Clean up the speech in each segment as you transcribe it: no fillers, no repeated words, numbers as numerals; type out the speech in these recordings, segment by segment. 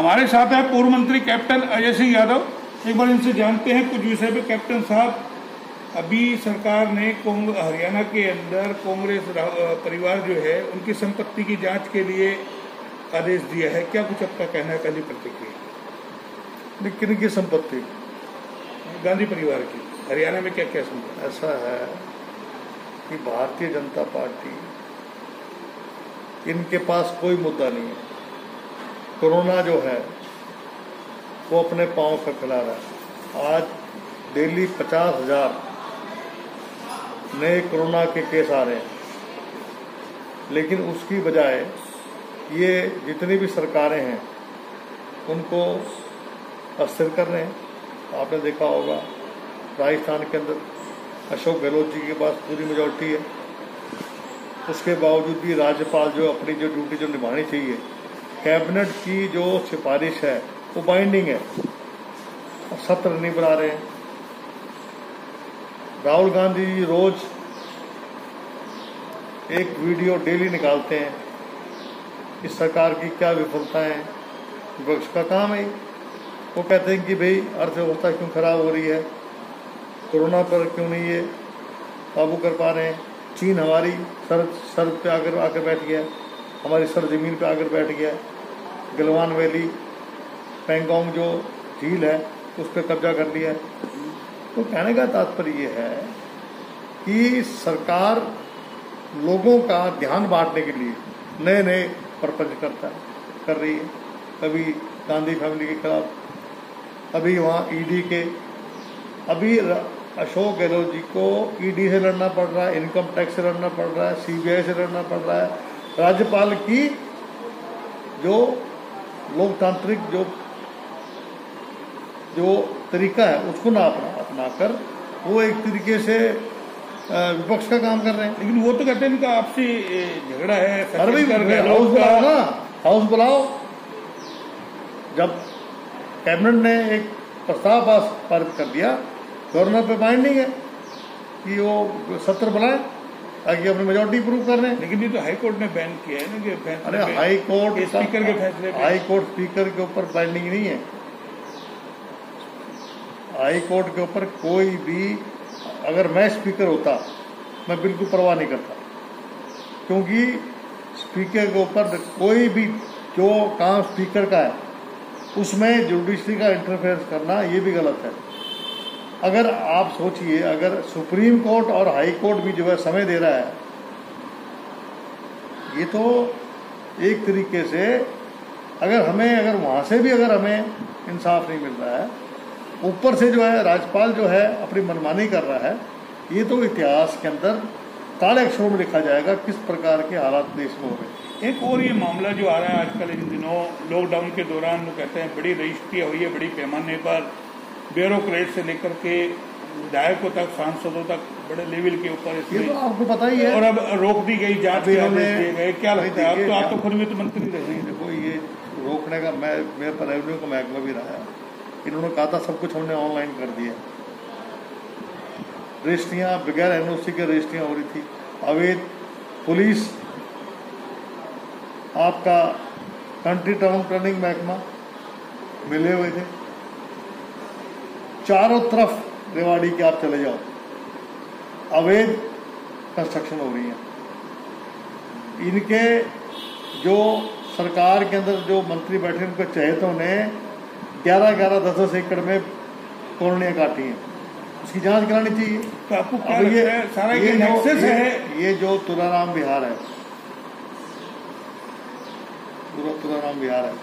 हमारे साथ है पूर्व मंत्री कैप्टन अजय सिंह यादव। एक बार इनसे जानते हैं कुछ विषय पे। कैप्टन साहब, अभी सरकार ने हरियाणा के अंदर कांग्रेस परिवार जो है उनकी संपत्ति की जांच के लिए आदेश दिया है, क्या कुछ आपका कहना है? पहली प्रतिक्रिया। किन की संपत्ति? गांधी परिवार की। हरियाणा में क्या क्या संपत्ति? ऐसा है कि भारतीय जनता पार्टी, इनके पास कोई मुद्दा नहीं है। कोरोना जो है वो अपने पांव पर खिला रहा है। आज डेली 50,000 नए कोरोना के केस आ रहे हैं, लेकिन उसकी बजाय ये जितनी भी सरकारें हैं उनको अस्थिर कर रहे हैं। आपने देखा होगा राजस्थान के अंदर अशोक गहलोत जी के पास पूरी मेजॉरिटी है, उसके बावजूद भी राज्यपाल जो अपनी जो ड्यूटी जो निभानी चाहिए, कैबिनेट की जो सिफारिश है वो बाइंडिंग है और सत्र नहीं बुला रहे हैं। राहुल गांधी जी रोज एक वीडियो डेली निकालते हैं इस सरकार की क्या विफलताएं हैं। विपक्ष का काम है, वो कहते हैं कि भाई अर्थव्यवस्था क्यों खराब हो रही है, कोरोना पर क्यों नहीं ये काबू कर पा रहे हैं। चीन हमारी सरहद पे आकर बैठ गया, हमारी सर जमीन पे आकर बैठ गया। गलवान वैली, पैंगोंग जो झील है उस पर कब्जा कर लिया है। तो कहने का तात्पर्य ये है कि सरकार लोगों का ध्यान बांटने के लिए नए नए प्रपंच कर रही है। कभी गांधी फैमिली के खिलाफ, अभी वहाँ ईडी के, अभी अशोक गहलोत जी को ईडी से लड़ना पड़ रहा है, इनकम टैक्स से लड़ना पड़ रहा है, सीबीआई से लड़ना पड़ रहा है। राज्यपाल की जो लोकतांत्रिक जो तरीका है उसको ना अपनाकर वो एक तरीके से विपक्ष का काम कर रहे हैं। लेकिन वो तो कहते हैं इनका आपसी झगड़ा है। अरे भाई हाउस बुलाओ ना, हाउस बुलाओ। जब कैबिनेट ने एक प्रस्ताव पारित कर दिया, गवर्नर पे बाइंडिंग है कि वो सत्र बुलाए ताकि अपनी मेजॉरिटी प्रूव कर रहे हैं। लेकिन ये तो हाई कोर्ट ने बैन किया है ना कि अरे हाई कोर्ट स्पीकर के फैसले, हाई कोर्ट स्पीकर के ऊपर बाइंडिंग नहीं है। हाई कोर्ट के ऊपर कोई भी, अगर मैं स्पीकर होता मैं बिल्कुल परवाह नहीं करता, क्योंकि स्पीकर के ऊपर कोई भी जो काम स्पीकर का है उसमें जुडिशरी का इंटरफेरेंस करना ये भी गलत है। अगर आप सोचिए, अगर सुप्रीम कोर्ट और हाई कोर्ट भी जो है समय दे रहा है, ये तो एक तरीके से अगर वहाँ से भी अगर हमें इंसाफ नहीं मिल रहा है, ऊपर से जो है राज्यपाल जो है अपनी मनमानी कर रहा है, ये तो इतिहास के अंदर काले अक्षरों में लिखा जाएगा किस प्रकार के हालात देश में हो रहे। एक और ये मामला जो आ रहा है आजकल इन दिनों, लॉकडाउन के दौरान वो कहते हैं बड़ी रजिस्ट्रियाँ हुई है बड़ी पैमाने पर, ब्यूरोक्रेट से लेकर के विधायकों तक, सांसदों तक, बड़े लेवल के ऊपर ये तो आपको पता ही है। और अब रोक दी गई जांच के आदेश दिए गए। क्या लगता है? आप तो खुद वित्त मंत्री रहे। देखो, ये रोकने का मेरे पर रेवेन्यू का महकमा भी रहा है। इन्होंने कहा था सब कुछ हमने ऑनलाइन कर दिया। रजिस्ट्रियाँ बगैर एनओसी के रजिस्ट्रियाँ हो रही थी। अवैध पुलिस, आपका कंट्री टाउन प्लानिंग महकमा मिले हुए थे। चारों तरफ रेवाड़ी के आप चले जाओ, अवैध कंस्ट्रक्शन हो रही है। इनके जो सरकार के अंदर जो मंत्री बैठे उनके चहेतों ने 11-11, 10-10 एकड़ में कॉलोनियां काटी हैं। उसकी जांच करानी चाहिए। तो आपको क्या लगता है सारा ये नेक्सस है? ये जो तुलाराम विहार है, तुलाराम विहार है,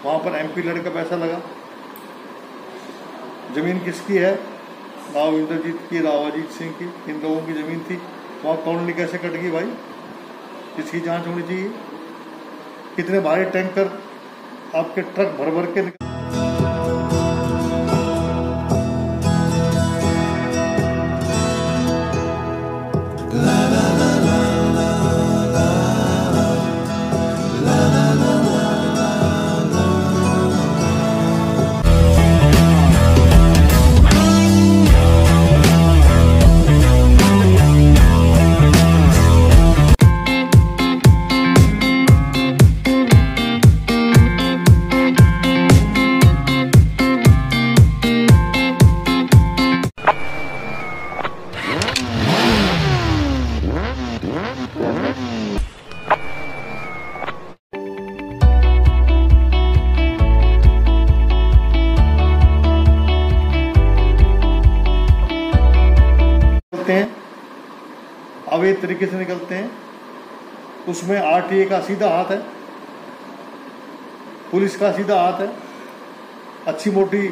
वहां पर एमपी लड़ का पैसा लगा। जमीन किसकी है? राव इंद्रजीत की, राव अजीत सिंह की, इन लोगों की जमीन थी। वहां कॉलोनी कैसे कट गई भाई? इसकी जांच होनी चाहिए। कितने भारी टैंकर आपके ट्रक भर भर के निकलते हैं, अवैध तरीके से निकलते हैं, उसमें आरटीए का सीधा हाथ है, पुलिस का सीधा हाथ है। अच्छी मोटी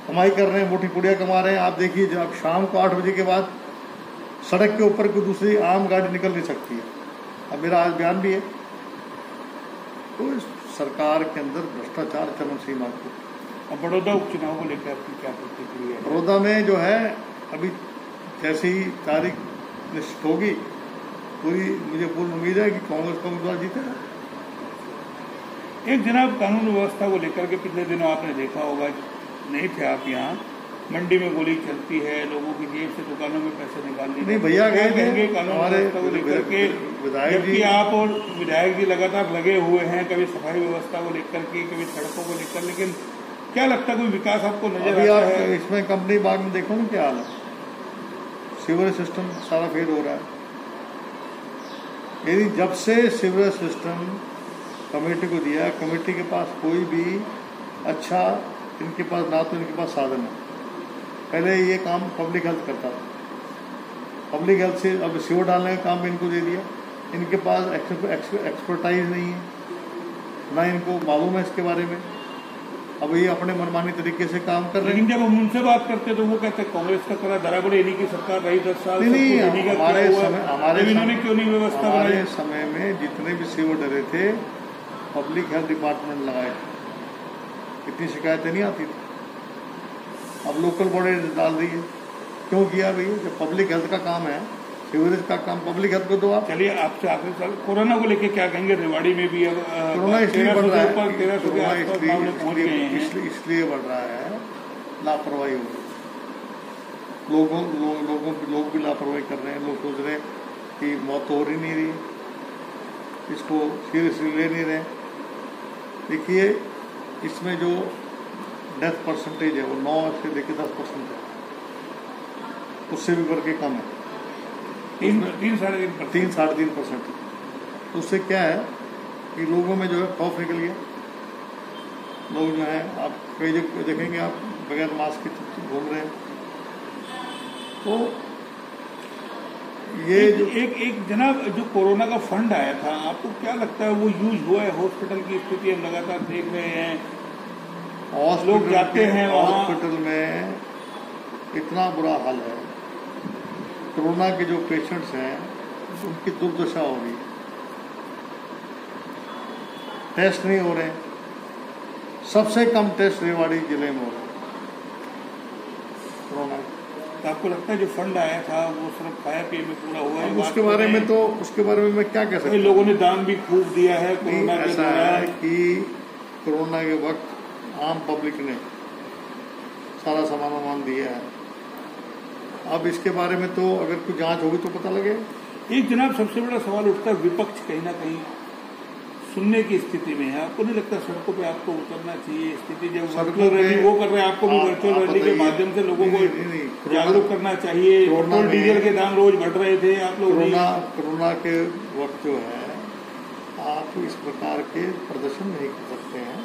कमाई कर रहे हैं, मोटी पुड़िया कमा रहे हैं। आप देखिए, जब शाम को 8 बजे के बाद सड़क के ऊपर कोई दूसरी आम गाड़ी निकल नहीं सकती है। अब मेरा आज बयान भी है। तो इस सरकार के अंदर भ्रष्टाचार चरम सीमा को। अब बड़ौदा उपचुनाव को लेकर आपकी क्या प्रतिक्रिया है? बड़ौदा में जो है, अभी जैसे ही तारीख निश्चित होगी, मुझे पूर्ण उम्मीद है कि कांग्रेस का उम्मीदवार जीतेगा। एक जनाब, कानून व्यवस्था को लेकर के पिछले दिनों आपने देखा होगा, नहीं थे आप यहाँ, मंडी में गोली चलती है, लोगों की जेब से दुकानों में पैसे निकाल लिए। नहीं भैया, गए थे कानून व्यवस्था को लेकर के, जबकि आप और विधायक जी लगातार लगे हुए हैं, कभी सफाई व्यवस्था को लेकर के, कभी सड़कों को लेकर, लेकिन क्या लगता है कोई विकास आपको नजर आता है? इसमें कंपनी बाग में देखो ना क्या हाल है, सीवरेज सिस्टम सारा फेल हो रहा है। यदि जब से सीवरेज सिस्टम कमेटी को दिया, कमेटी के पास कोई भी अच्छा, इनके पास ना तो इनके पास साधन है। पहले ये काम पब्लिक हेल्थ करता था, पब्लिक हेल्थ से अब सीवर डालने का काम भी इनको दे दिया। इनके पास एक्सपर्टाइज नहीं है, ना इनको मालूम है इसके बारे में। अब ये अपने मनमानी तरीके से काम कर रहे हैं। लेकिन जब हम उनसे बात करते तो वो कहते हैं कांग्रेस का करा धरागढ़, इन्हीं की सरकार रही 10 साल। नहीं, हमारे समय, इन्होंने क्यों नहीं व्यवस्था बनाई? हमारे समय में जितने भी सीवर डरे थे, पब्लिक हेल्थ डिपार्टमेंट लगाए, इतनी शिकायतें नहीं आती थी। अब लोकल बॉडी डाल दी है। क्यों किया भैया? जब पब्लिक हेल्थ का काम है, सीवरेज का काम पब्लिक हेल्थ को दो आप। चलिए, आपसे आखिरी सवाल, कोरोना को लेके क्या कहेंगे? रेवाड़ी में भी कोरोना इसलिए बढ़ रहा है, इसलिए बढ़ रहा है, लापरवाही हो रही। लोग भी लापरवाही कर रहे हैं। लोग सोच रहे हैं कि मौत तो हो ही नहीं रही, इसको सीरियसली ले नहीं रहे। देखिए, इसमें जो डेथ परसेंटेज है वो 9 से लेकर 10% है, उससे भी बढ़ के कम है। 3-3.5%। तो उससे क्या है कि लोगों में जो है खौफ निकल गया। लोग जो है, आप कई जगह देखेंगे, आप बगैर मास्क के घूम रहे हैं। तो ये एक जनाब, जो कोरोना का फंड आया था, आपको क्या लगता है वो यूज हुआ है? हॉस्पिटल की स्थिति हम लगातार देख रहे हैं, लोग जाते हैं, हॉस्पिटल में इतना बुरा हाल है। कोरोना के जो पेशेंट्स हैं उनकी दुर्दशा हो रही है, टेस्ट नहीं हो रहे। सबसे कम टेस्ट रेवाड़ी जिले में हो रहे कोरोना। तो आपको लगता है जो फंड आया था वो सिर्फ खाया पिए में पूरा हुआ है? उसके बारे में मैं क्या कह सकता हूँ? लोगों ने दान भी खूब दिया है कोरोना के ऐसा है कि कोरोना के वक्त आम पब्लिक ने सारा सामान दिया है। अब इसके बारे में तो अगर कोई जांच होगी तो पता लगे। एक जनाब, सबसे बड़ा सवाल उठता है, विपक्ष कहीं ना कहीं सुनने की स्थिति में है। आपको नहीं लगता सड़कों पे आपको उतरना चाहिए? स्थिति जब वर्चुअल रैली वो कर रहे हैं, आपको भी वर्चुअल रैली के माध्यम से लोगों को जागरूक करना चाहिए। पेट्रोल डीजल के दाम रोज बढ़ रहे थे, आप लोग कोरोना के वक्त जो है, आप इस प्रकार के प्रदर्शन नहीं कर सकते हैं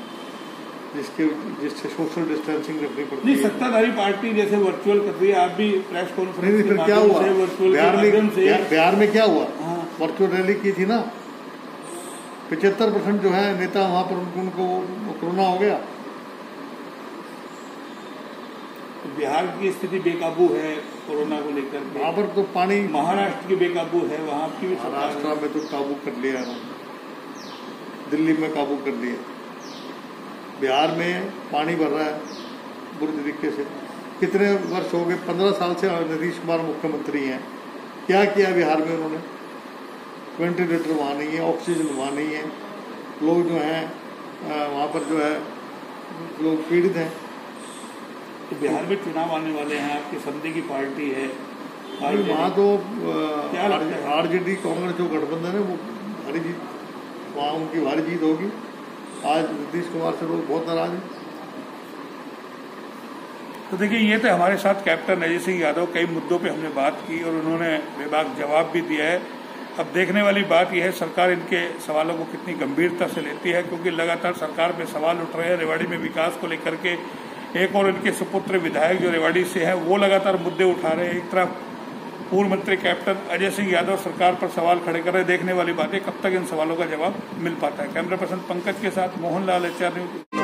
जिससे सोशल डिस्टेंसिंग रखनी पड़ती है। सत्ताधारी पार्टी जैसे वर्चुअल कर रही है, आप भी प्रेस कॉन्फ्रेंस फिर क्या हुआ? बिहार में क्या हुआ? वर्चुअल रैली की थी ना, 75% जो है नेता वहां पर उनको कोरोना हो गया। बिहार की स्थिति बेकाबू है कोरोना को लेकर। वहां पर तो पानी, महाराष्ट्र की बेकाबू है, वहां की भी महाराष्ट्र में तो काबू कर लिया है, दिल्ली में काबू कर लिया। बिहार में पानी भर रहा है बुरी तरीके से। कितने वर्ष हो गए? 15 साल से नीतीश कुमार मुख्यमंत्री हैं। क्या किया बिहार में उन्होंने? वेंटिलेटर वहाँ नहीं है, ऑक्सीजन वहाँ नहीं है, लोग जो हैं वहाँ पर जो है लोग पीड़ित हैं। तो बिहार में चुनाव आने वाले हैं, आपकी समझे की पार्टी है वहाँ तो आरजेडी कांग्रेस जो गठबंधन है वो भारी जीत, वहाँ उनकी भारी जीत होगी। आज नीतीश कुमार से लोग बहुत नाराज हैं। तो देखिए, ये तो हमारे साथ कैप्टन अजय सिंह यादव, कई मुद्दों पे हमने बात की और उन्होंने बेबाक जवाब भी दिया है। अब देखने वाली बात यह है सरकार इनके सवालों को कितनी गंभीरता से लेती है, क्योंकि लगातार सरकार पे सवाल उठ रहे हैं रेवाड़ी में विकास को लेकर के। एक और इनके सुपुत्र विधायक जो रेवाड़ी से हैं वो लगातार मुद्दे उठा रहे हैं। एक तरफ पूर्व मंत्री कैप्टन अजय सिंह यादव सरकार पर सवाल खड़े कर रहे। देखने वाली बात है कब तक इन सवालों का जवाब मिल पाता है। कैमरा पर्सन पंकज के साथ मोहनलाल HR न्यूज।